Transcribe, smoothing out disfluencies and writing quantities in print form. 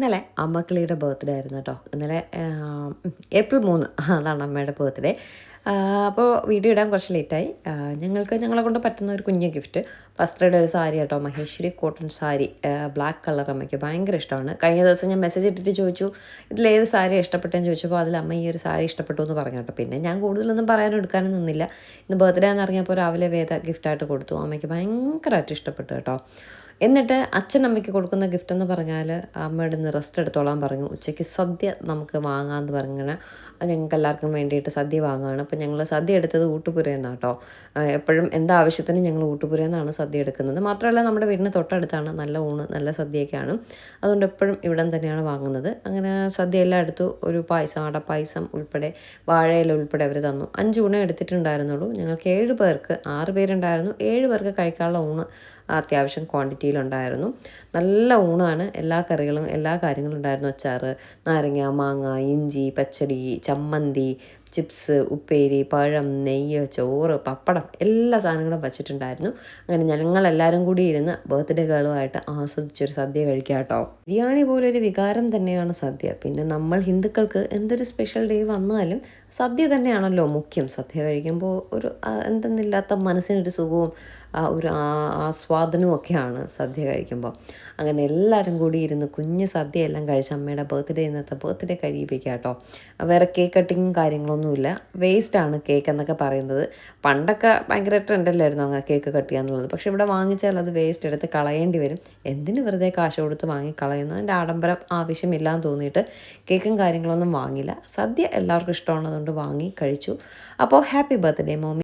ഇന്നലെ അമ്മക്കിളിയുടെ ബർത്ത്ഡേ ആയിരുന്നു കേട്ടോ. ഇന്നലെ ഏപ്രിൽ 3 അതാണ് അമ്മയുടെ ബർത്ത്ഡേ. അപ്പോൾ വീഡിയോ ഇടാൻ കുറച്ച് ലേറ്റായി. ഞങ്ങളെ കൊണ്ട് പറ്റുന്ന ഒരു കുഞ്ഞ് ഗിഫ്റ്റ്. വസ്ത്രയുടെ ഒരു സാരി കേട്ടോ, Maheshwari cotton sari, black colour. അമ്മയ്ക്ക് ഭയങ്കര ഇഷ്ടമാണ്. കഴിഞ്ഞ ദിവസം ഞാൻ മെസ്സേജ് ഇട്ടിട്ട് ചോദിച്ചു ഇതിലേത് സാരി ഇഷ്ടപ്പെട്ടെന്ന് ചോദിച്ചപ്പോൾ അതിൽ അമ്മ ഈ ഒരു സാരി ഇഷ്ടപ്പെട്ടു എന്ന് പറഞ്ഞു കേട്ടോ. പിന്നെ ഞാൻ കൂടുതലൊന്നും പറയാനും എടുക്കാനും നിന്നില്ല. ഇന്ന് ബർത്ത്ഡേ എന്ന് ഇറങ്ങിയപ്പോൾ രാവിലെ വേദ ഗിഫ്റ്റായിട്ട് കൊടുത്തു. അമ്മയ്ക്ക് ഭയങ്കരമായിട്ട് ഇഷ്ടപ്പെട്ടു കേട്ടോ. എന്നിട്ട് അച്ഛൻ അമ്മയ്ക്ക് കൊടുക്കുന്ന ഗിഫ്റ്റ് എന്ന് പറഞ്ഞാൽ അമ്മയുടെ നിന്ന് റെസ്റ്റ് എടുത്തോളാൻ പറഞ്ഞു. ഉച്ചയ്ക്ക് സദ്യ നമുക്ക് വാങ്ങാമെന്ന് പറഞ്ഞാൽ ഞങ്ങൾക്ക് എല്ലാവർക്കും വേണ്ടിയിട്ട് സദ്യ വാങ്ങുകയാണ്. അപ്പോൾ ഞങ്ങൾ സദ്യ എടുത്തത് ഊട്ടുപുരയിൽ നിന്നാണ് കേട്ടോ. എപ്പോഴും എന്താവശ്യത്തിനും ഞങ്ങൾ ഊട്ടുപുരയിൽ നിന്നാണ് സദ്യ എടുക്കുന്നത്. മാത്രമല്ല നമ്മുടെ വീടിന് തൊട്ടടുത്താണ്, നല്ല ഊണ് നല്ല സദ്യയൊക്കെയാണ്. അതുകൊണ്ട് എപ്പോഴും ഇവിടം തന്നെയാണ് വാങ്ങുന്നത്. അങ്ങനെ സദ്യ എല്ലാം എടുത്തു. ഒരു പായസം, അടപ്പായസം ഉൾപ്പെടെ വാഴയില ഉൾപ്പെടെ അവർ തന്നു. 5 ഊണേ എടുത്തിട്ടുണ്ടായിരുന്നുള്ളൂ. ഞങ്ങൾക്ക് 7 പേർക്ക്, 6 പേരുണ്ടായിരുന്നു. 7 പേർക്ക് കഴിക്കാനുള്ള ഊണ് അത്യാവശ്യം ക്വാണ്ടിറ്റിയിലുണ്ടായിരുന്നു. നല്ല ഊണാണ്. എല്ലാ കറികളും എല്ലാ കാര്യങ്ങളും ഉണ്ടായിരുന്നു. അച്ചാറ്, നാരങ്ങ, മാങ്ങ, ഇഞ്ചി, പച്ചടി, ചമ്മന്തി, ചിപ്സ്, ഉപ്പേരി, പഴം, നെയ്യ്, ചോറ്, പപ്പടം, എല്ലാ സാധനങ്ങളും വച്ചിട്ടുണ്ടായിരുന്നു. അങ്ങനെ ഞങ്ങളെല്ലാവരും കൂടി ഇരുന്ന് ബർത്ത്ഡേ ഗേളുമായിട്ട് ആസ്വദിച്ചൊരു സദ്യ കഴിക്കാം കേട്ടോ. ബിരിയാണി പോലൊരു വികാരം തന്നെയാണ് സദ്യ. പിന്നെ നമ്മൾ ഹിന്ദുക്കൾക്ക് എന്തൊരു സ്പെഷ്യൽ ഡേ വന്നാലും സദ്യ തന്നെയാണല്ലോ മുഖ്യം. സദ്യ കഴിക്കുമ്പോൾ ഒരു എന്തെന്നില്ലാത്ത മനസ്സിനൊരു സുഖവും ഒരു ആസ്വാദനവും ഒക്കെയാണ് സദ്യ കഴിക്കുമ്പോൾ. അങ്ങനെ എല്ലാവരും കൂടി ഇരുന്ന് കുഞ്ഞ് സദ്യയെല്ലാം കഴിച്ച് അമ്മയുടെ ഇന്നത്തെ ബർത്ത്ഡേ കഴിയിപ്പിക്കുക കേട്ടോ. വേറെ കേക്ക് കട്ടിങ്ങും കാര്യങ്ങളൊന്നുമില്ല. വേസ്റ്റാണ് കേക്ക് എന്നൊക്കെ പറയുന്നത്. പണ്ടൊക്കെ ഭയങ്കര ട്രെൻഡല്ലായിരുന്നു അങ്ങനെ കേക്ക് കട്ട് ചെയ്യുക എന്നുള്ളത്. പക്ഷേ ഇവിടെ വാങ്ങിച്ചാൽ അത് വേസ്റ്റ് എടുത്ത് കളയേണ്ടി വരും. എന്തിന് വെറുതെ കാശ് കൊടുത്ത് വാങ്ങി കളയുന്നു? അതിൻ്റെ ആഡംബരം ആവശ്യമില്ലാന്ന് തോന്നിയിട്ട് കേക്കും കാര്യങ്ങളൊന്നും വാങ്ങില്ല. സദ്യ എല്ലാവർക്കും ഇഷ്ടമാണതുകൊണ്ട് വാങ്ങി കഴിച്ചു. അപ്പോൾ ഹാപ്പി ബർത്ത്ഡേ മോമി.